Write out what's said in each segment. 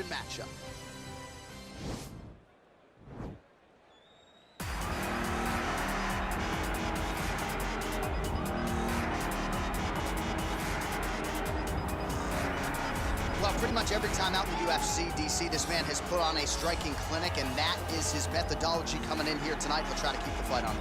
matchup. Well, pretty much every time out in the UFC, DC, this man has put on a striking clinic, and that is his methodology coming in here tonight. He'll try to keep the fight on.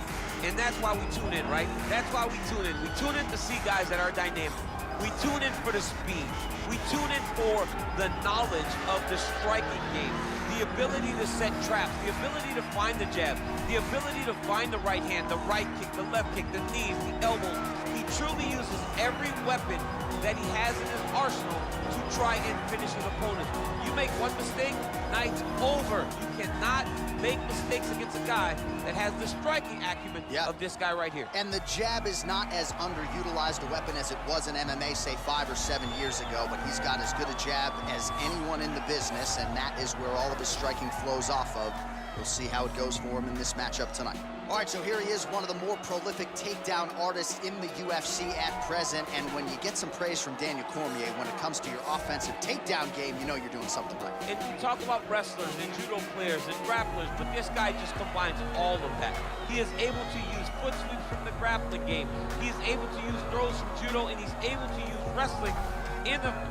And that's why we tune in, right? That's why we tune in. We tune in to see guys that are dynamic. We tune in for the speed. We tune in for the knowledge of the striking game, the ability to set traps, the ability to find the jab, the ability to find the right hand, the right kick, the left kick, the knees, the elbows. He truly uses every weapon that he has in his arsenal to try and finish his opponent. You make one mistake, night's over. You cannot make mistakes against a guy that has the striking acumen of this guy right here. And the jab is not as underutilized a weapon as it was in MMA, say 5 or 7 years ago, but he's got as good a jab as anyone in the business, and that is where all of his striking flows off of. We'll see how it goes for him in this matchup tonight. All right, so here he is, one of the more prolific takedown artists in the UFC at present, and when you get some praise from Daniel Cormier when it comes to your offensive takedown game, you know you're doing something right. And you talk about wrestlers and judo players and grapplers, but this guy just combines all of that. He is able to use foot sweeps from the grappling game. He is able to use throws from judo, and he's able to use wrestling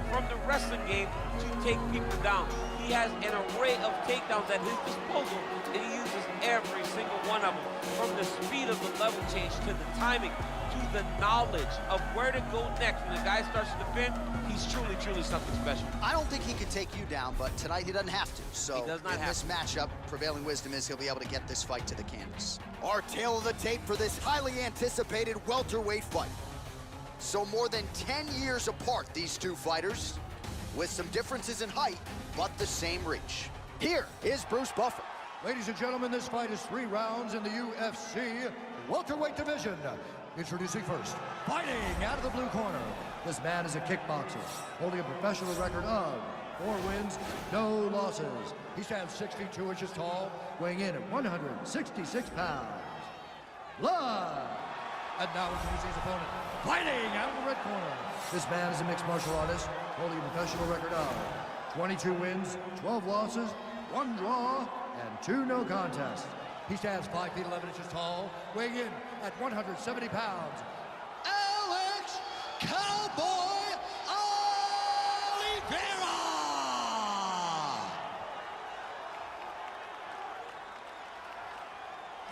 from the wrestling game to take people down. He has an array of takedowns at his disposal, and he uses every single one of them. From the speed of the level change, to the timing, to the knowledge of where to go next. When the guy starts to defend, he's truly, truly something special. I don't think he could take you down, but tonight he doesn't have to. So he does not in have this matchup, prevailing wisdom is he'll be able to get this fight to the canvas. Our tail of the tape for this highly anticipated welterweight fight. So more than 10 years apart, these two fighters, with some differences in height, but the same reach. Here is Bruce Buffer. Ladies and gentlemen, this fight is 3 rounds in the UFC welterweight division. Introducing first, fighting out of the blue corner. This man is a kickboxer, holding a professional record of 4 wins, no losses. He stands 6 feet 2 inches tall, weighing in at 166 pounds. Live! And now introducing his opponent, fighting out of the red corner. This man is a mixed martial artist, holding a professional record of 22 wins, 12 losses, 1 draw, and 2 no contests. He stands 5 feet 11 inches tall, weighing in at 170 pounds. Alex Cowboy Oliveira!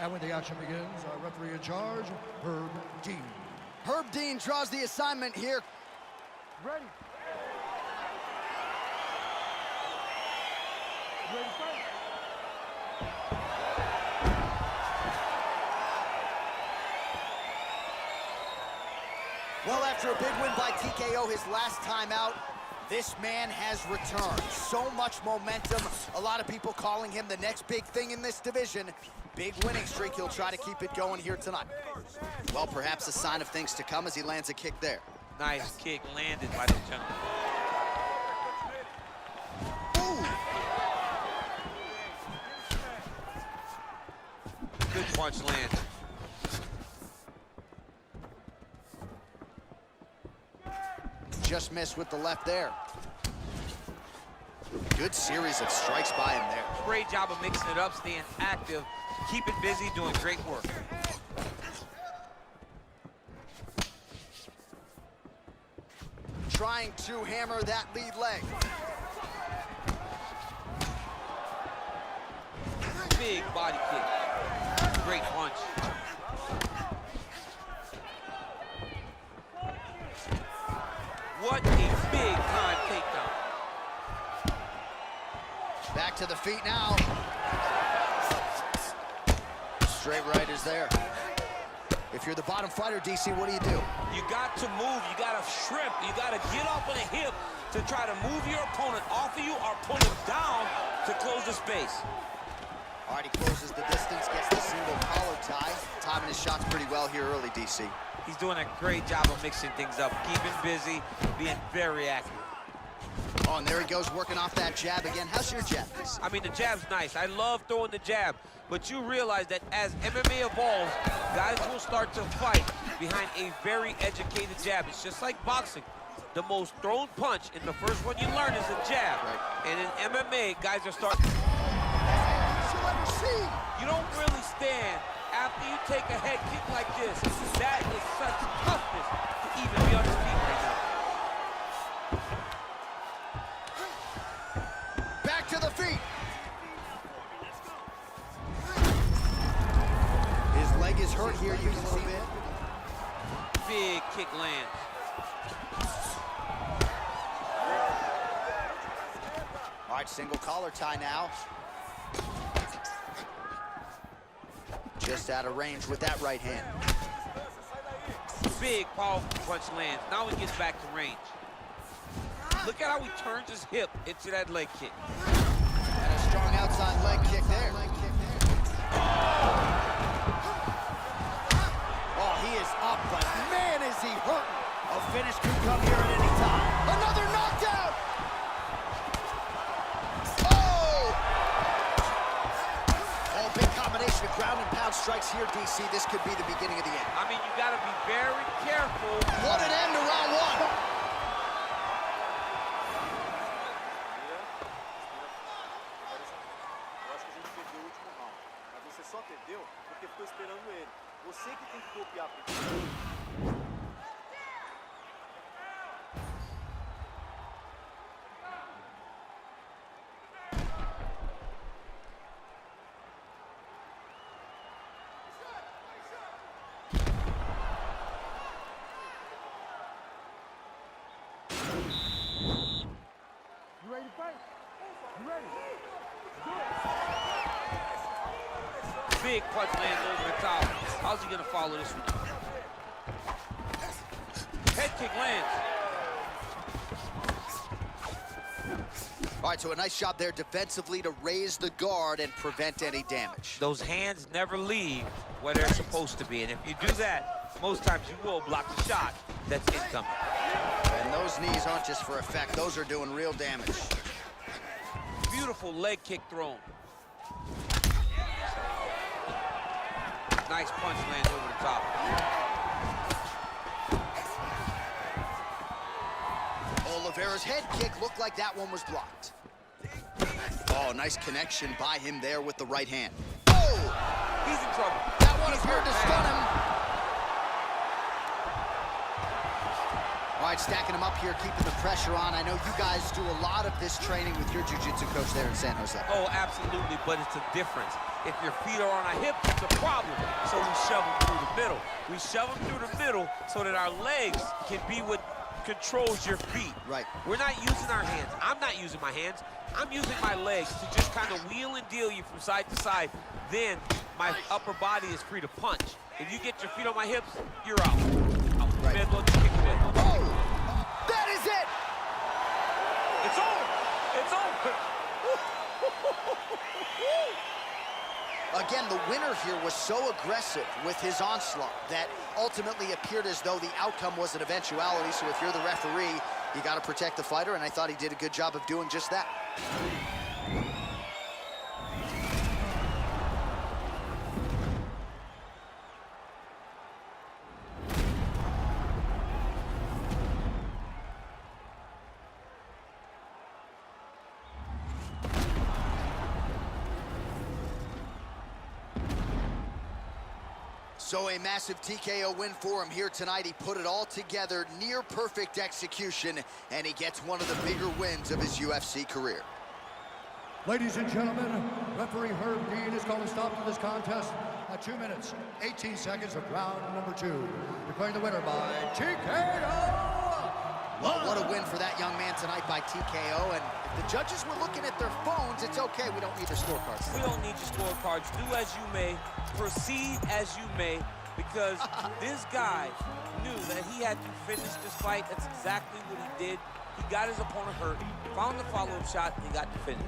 And when the action begins, our referee in charge, Herb Dean. Herb Dean draws the assignment here. Ready. Ready to fight. Well, after a big win by TKO his last time out, this man has returned. So much momentum. A lot of people calling him the next big thing in this division. Big winning streak. He'll try to keep it going here tonight. Well, perhaps a sign of things to come as he lands a kick there. Nice kick landed by this gentleman. Ooh. Good punch landed. Just missed with the left there. Good series of strikes by him there. Great job of mixing it up, staying active, keeping busy, doing great work. Trying to hammer that lead leg. Big body kick. Great punch. What a big time takedown. Back to the feet now. Straight right is there. If you're the bottom fighter, DC, what do you do? You got to move, you got to shrimp, you got to get off of the hip to try to move your opponent off of you or pull him down to close the space. All right, he closes the distance, gets the single collar tie. Timing his shots pretty well here early, DC. He's doing a great job of mixing things up, keeping busy, being very accurate. Oh, and there he goes, working off that jab again. How's your jab, DC? I mean, the jab's nice. I love throwing the jab, but you realize that as MMA evolves, guys will start to fight behind a very educated jab. It's just like boxing. The most thrown punch, and the first one you learn is a jab. Right. And in MMA, guys are starting. You don't really stand after you take a head kick like this. That is such toughness to even be on his feet right now. Back to the feet. His leg is hurt here, you can see it. Big kick lands. All right, single collar tie now. Just out of range with that right hand. Big, powerful punch lands. Now he gets back to range. Look at how he turns his hip into that leg kick. And a strong outside leg kick there. Oh, he is up, but man, is he hurting. A finish could come here at any time. Another knockdown! Combination of ground and pound strikes here, DC. This could be the beginning of the end. I mean, you got to be very careful. What an end to round one. Eu acho que a gente perdeu o último round. Mas você só perdeu porque ficou esperando ele. Você que tem que copiar primeiro. Big punch lands over the top. How's he going to follow this one? Head kick lands. All right, so a nice job there defensively to raise the guard and prevent any damage. Those hands never leave where they're supposed to be. And if you do that, most times you will block the shot that's incoming. And those knees aren't just for effect. Those are doing real damage. Beautiful leg kick thrown. Nice punch lands over the top. Oliveira's head kick looked like that one was blocked. Oh, nice connection by him there with the right hand. Oh! He's in trouble. That one appeared to stun him. All right, stacking him up here, keeping the pressure on. I know you guys do a lot of this training with your jiu-jitsu coach there in San Jose. Oh, absolutely, but it's a difference. If your feet are on our hip, it's a problem. So we shove them through the middle. We shove them through the middle so that our legs can be what controls your feet. Right. We're not using our hands. I'm not using my hands. I'm using my legs to just kind of wheel and deal you from side to side. Then my upper body is free to punch. If you get your feet on my hips, you're out. Right. Mid look, kick mid. Oh! That is it! It's over! It's over! Again, the winner here was so aggressive with his onslaught that ultimately appeared as though the outcome was an eventuality. So if you're the referee, you got to protect the fighter, and I thought he did a good job of doing just that. So a massive TKO win for him here tonight. He put it all together, near perfect execution, and he gets one of the bigger wins of his UFC career. Ladies and gentlemen, referee Herb Dean has called a stop to this contest at 2 minutes, 18 seconds of round number 2. Declaring the winner by TKO! Well, what a win for that young man tonight by TKO. And if the judges were looking at their phones, it's okay. We don't need their scorecards. We don't need your scorecards. Do as you may, proceed as you may, because this guy knew that he had to finish this fight. That's exactly what he did. He got his opponent hurt, found the follow-up shot, and he got the finish.